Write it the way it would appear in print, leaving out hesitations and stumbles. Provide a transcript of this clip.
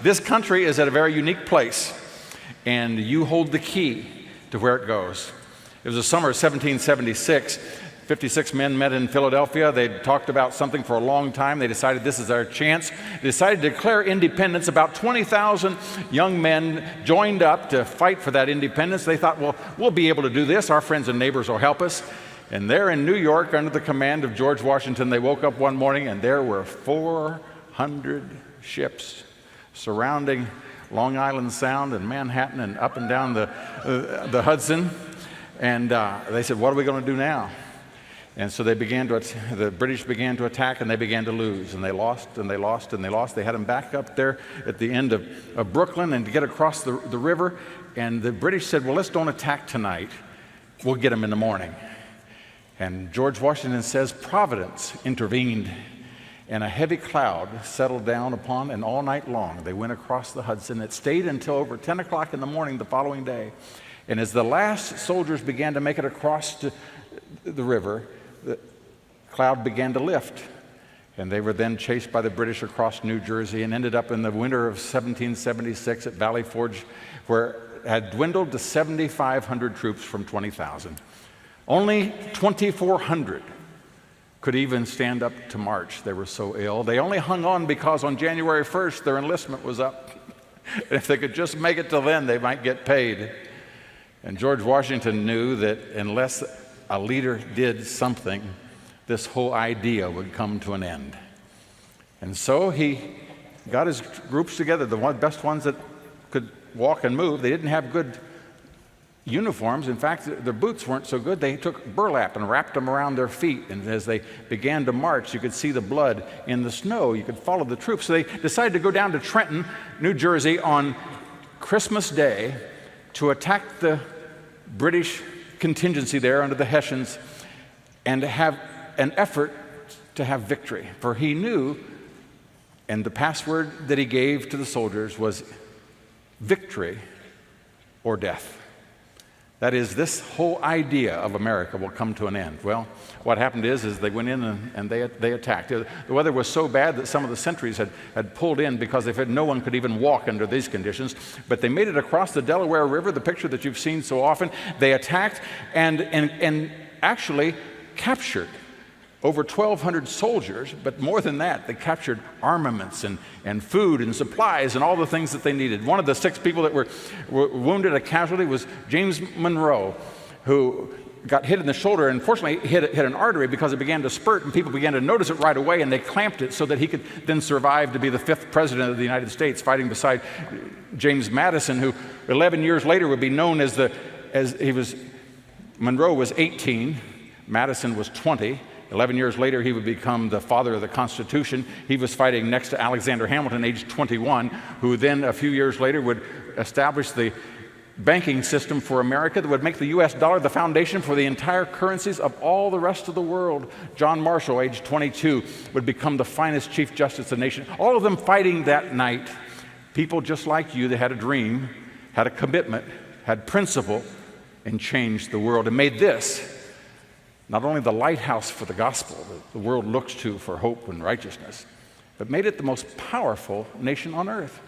this country is at a very unique place, and you hold the key to where it goes. It was the summer of 1776. 56 men met in Philadelphia. They'd talked about something for a long time. They decided this is our chance. They decided to declare independence. About 20,000 young men joined up to fight for that independence. They thought, well, we'll be able to do this. Our friends and neighbors will help us. And there in New York, under the command of George Washington, they woke up one morning and there were 400 ships surrounding Long Island Sound and Manhattan and up and down the Hudson. And they said, what are we going to do now? And so the British began to attack, and they began to lose, and they lost, and they lost, and they lost. They had them back up there at the end of Brooklyn and to get across the river, and the British said, well, let's don't attack tonight. We'll get them in the morning. And George Washington says Providence intervened, and a heavy cloud settled down upon, and all night long they went across the Hudson. It stayed until over 10 o'clock in the morning the following day. And as the last soldiers began to make it across to the river, the cloud began to lift, and they were then chased by the British across New Jersey and ended up in the winter of 1776 at Valley Forge, where it had dwindled to 7,500 troops from 20,000. Only 2,400 could even stand up to march. They were so ill. They only hung on because on January 1st their enlistment was up. And if they could just make it till then, they might get paid. And George Washington knew that unless a leader did something, this whole idea would come to an end. And so he got his groups together, the best ones that could walk and move. They didn't have good uniforms. In fact, their boots weren't so good. They took burlap and wrapped them around their feet. And as they began to march, you could see the blood in the snow. You could follow the troops. So they decided to go down to Trenton, New Jersey on Christmas Day to attack the British contingency there under the Hessians and to have an effort to have victory. For he knew, and the password that he gave to the soldiers was victory or death. That is, this whole idea of America will come to an end. Well, what happened is they went in and they attacked. The weather was so bad that some of the sentries had pulled in because they said no one could even walk under these conditions. But they made it across the Delaware River, the picture that you've seen so often. They attacked and actually captured over 1,200 soldiers, but more than that, they captured armaments and food and supplies and all the things that they needed. One of the 6 people that were wounded, a casualty, was James Monroe, who got hit in the shoulder and fortunately hit an artery because it began to spurt, and people began to notice it right away, and they clamped it so that he could then survive to be the 5th president of the United States, fighting beside James Madison, who 11 years later would be known Monroe was 18, Madison was 20. 11 years later, he would become the father of the Constitution. He was fighting next to Alexander Hamilton, age 21, who then a few years later would establish the banking system for America that would make the U.S. dollar the foundation for the entire currencies of all the rest of the world. John Marshall, age 22, would become the finest Chief Justice of the nation. All of them fighting that night. People just like you that had a dream, had a commitment, had principle, and changed the world and made this not only the lighthouse for the gospel that the world looks to for hope and righteousness, but made it the most powerful nation on earth.